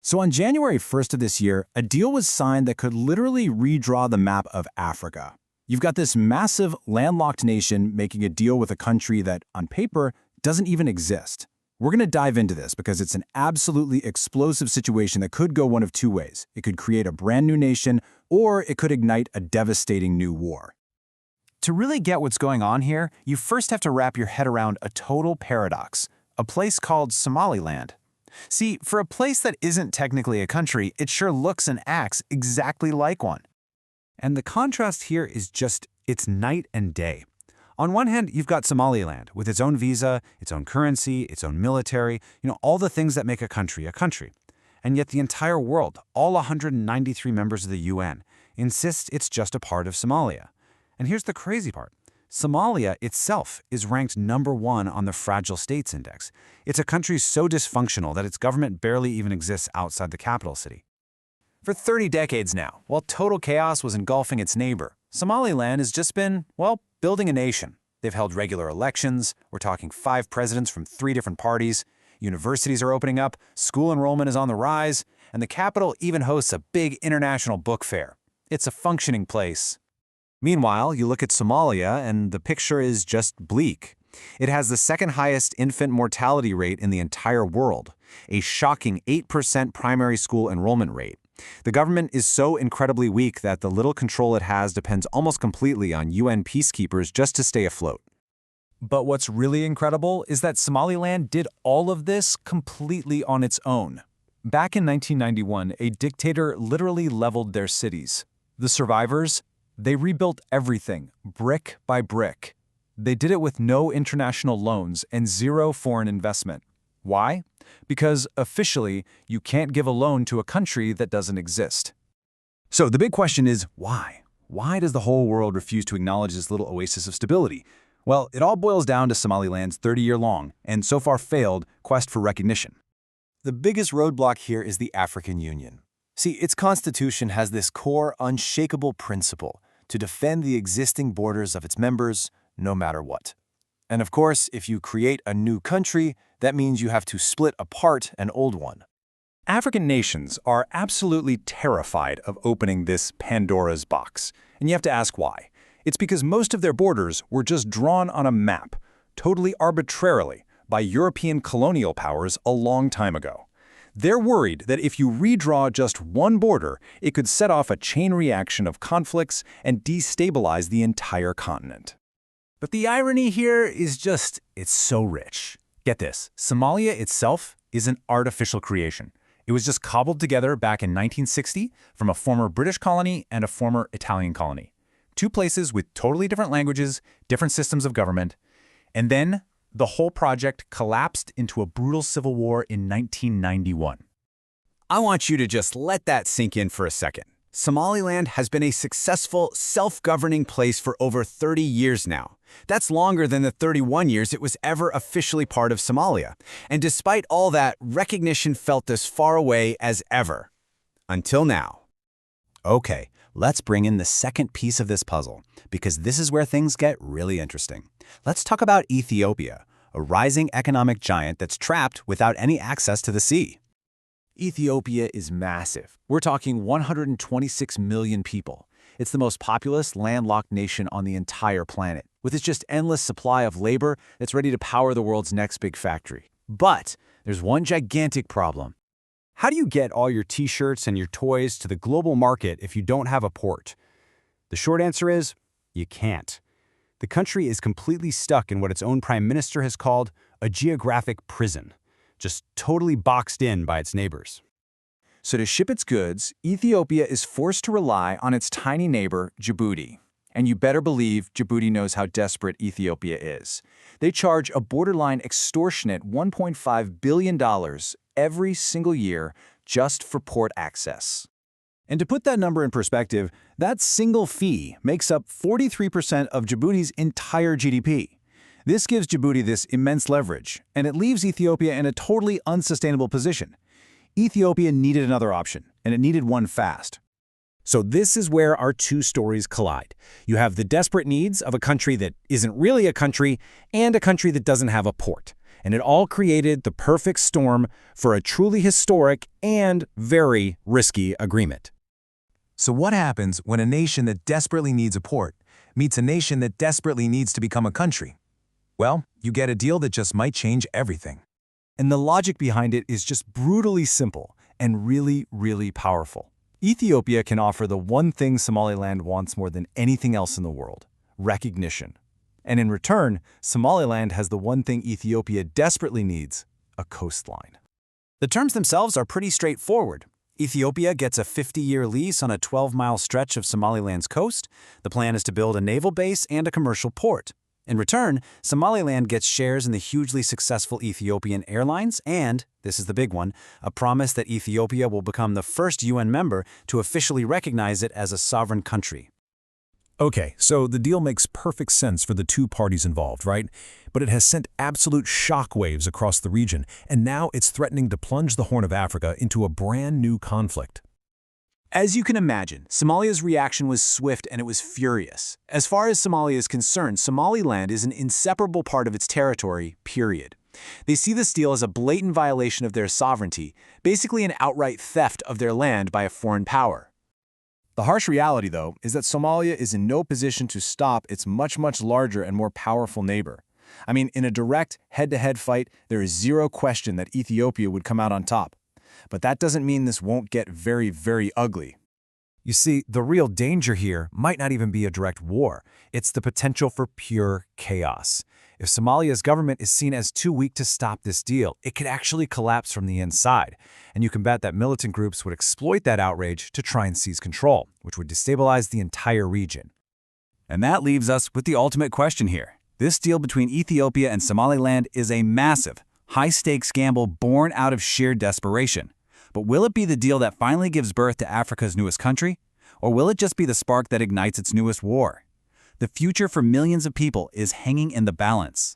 So on January 1st of this year, a deal was signed that could literally redraw the map of Africa. You've got this massive, landlocked nation making a deal with a country that, on paper, doesn't even exist. We're going to dive into this because it's an absolutely explosive situation that could go one of two ways. It could create a brand new nation, or it could ignite a devastating new war. To really get what's going on here, you first have to wrap your head around a total paradox, a place called Somaliland. See, for a place that isn't technically a country, it sure looks and acts exactly like one. And the contrast here is it's night and day. On one hand, you've got Somaliland, with its own visa, its own currency, its own military, all the things that make a country a country. And yet the entire world, all 193 members of the UN, insist it's just a part of Somalia. And here's the crazy part. Somalia itself is ranked #1 on the Fragile States Index. It's a country so dysfunctional that its government barely even exists outside the capital city. For 30 decades now, while total chaos was engulfing its neighbor, Somaliland has just been, building a nation. They've held regular elections. We're talking 5 presidents from 3 different parties. Universities are opening up, school enrollment is on the rise, and the capital even hosts a big international book fair. It's a functioning place. Meanwhile, you look at Somalia and the picture is just bleak. It has the second highest infant mortality rate in the entire world, a shocking 8% primary school enrollment rate. The government is so incredibly weak that the little control it has depends almost completely on UN peacekeepers just to stay afloat. But what's really incredible is that Somaliland did all of this completely on its own. Back in 1991, a dictator literally leveled their cities. The survivors? They rebuilt everything, brick by brick. They did it with no international loans and 0 foreign investment. Why? Because officially, you can't give a loan to a country that doesn't exist. So the big question is, why? Why does the whole world refuse to acknowledge this little oasis of stability? Well, it all boils down to Somaliland's 30-year-long, and so far failed, quest for recognition. The biggest roadblock here is the African Union. See, its constitution has this core, unshakable principle to defend the existing borders of its members, no matter what. And of course, if you create a new country, that means you have to split apart an old one. African nations are absolutely terrified of opening this Pandora's box. And you have to ask why. It's because most of their borders were just drawn on a map, totally arbitrarily, by European colonial powers a long time ago. They're worried that if you redraw just one border, it could set off a chain reaction of conflicts and destabilize the entire continent. But the irony here is it's so rich. Get this, Somalia itself is an artificial creation. It was just cobbled together back in 1960 from a former British colony and a former Italian colony. 2 places with totally different languages, different systems of government. And then the whole project collapsed into a brutal civil war in 1991. I want you to just let that sink in for a second. Somaliland has been a successful, self-governing place for over 30 years now. That's longer than the 31 years it was ever officially part of Somalia. And despite all that, recognition felt as far away as ever. Until now. Okay, let's bring in the second piece of this puzzle, because this is where things get really interesting. Let's talk about Ethiopia, a rising economic giant that's trapped without any access to the sea. Ethiopia is massive. We're talking 126 million people. It's the most populous, landlocked nation on the entire planet, with its just endless supply of labor that's ready to power the world's next big factory. But there's one gigantic problem. How do you get all your t-shirts and your toys to the global market if you don't have a port? The short answer is, you can't. The country is completely stuck in what its own prime minister has called a geographic prison, just totally boxed in by its neighbors. So to ship its goods, Ethiopia is forced to rely on its tiny neighbor, Djibouti. And you better believe Djibouti knows how desperate Ethiopia is. They charge a borderline extortionate $1.5 billion every single year just for port access. And to put that number in perspective, that single fee makes up 43% of Djibouti's entire GDP. This gives Djibouti this immense leverage, and it leaves Ethiopia in a totally unsustainable position. Ethiopia needed another option, and it needed one fast. So this is where our 2 stories collide. You have the desperate needs of a country that isn't really a country and a country that doesn't have a port. and it all created the perfect storm for a truly historic and very risky agreement. So what happens when a nation that desperately needs a port meets a nation that desperately needs to become a country? Well, you get a deal that just might change everything. And the logic behind it is just brutally simple and really, really powerful. Ethiopia can offer the one thing Somaliland wants more than anything else in the world: recognition. And in return, Somaliland has the one thing Ethiopia desperately needs: a coastline. The terms themselves are pretty straightforward. Ethiopia gets a 50-year lease on a 12-mile stretch of Somaliland's coast. The plan is to build a naval base and a commercial port. In return, Somaliland gets shares in the hugely successful Ethiopian Airlines and, this is the big one, a promise that Ethiopia will become the first UN member to officially recognize it as a sovereign country. Okay, so the deal makes perfect sense for the two parties involved, right? But it has sent absolute shockwaves across the region, and now it's threatening to plunge the Horn of Africa into a brand new conflict. As you can imagine, Somalia's reaction was swift and it was furious. As far as Somalia is concerned, Somaliland is an inseparable part of its territory, period. They see this deal as a blatant violation of their sovereignty, basically an outright theft of their land by a foreign power. The harsh reality, though, is that Somalia is in no position to stop its much larger and more powerful neighbor. I mean, in a direct, head-to-head fight, there is zero question that Ethiopia would come out on top. But that doesn't mean this won't get very ugly. You see, the real danger here might not even be a direct war. It's the potential for pure chaos. If Somalia's government is seen as too weak to stop this deal, it could actually collapse from the inside. And you can bet that militant groups would exploit that outrage to try and seize control, which would destabilize the entire region. And that leaves us with the ultimate question here. This deal between Ethiopia and Somaliland is a massive, high-stakes gamble born out of sheer desperation. But will it be the deal that finally gives birth to Africa's newest country? Or will it just be the spark that ignites its newest war? The future for millions of people is hanging in the balance.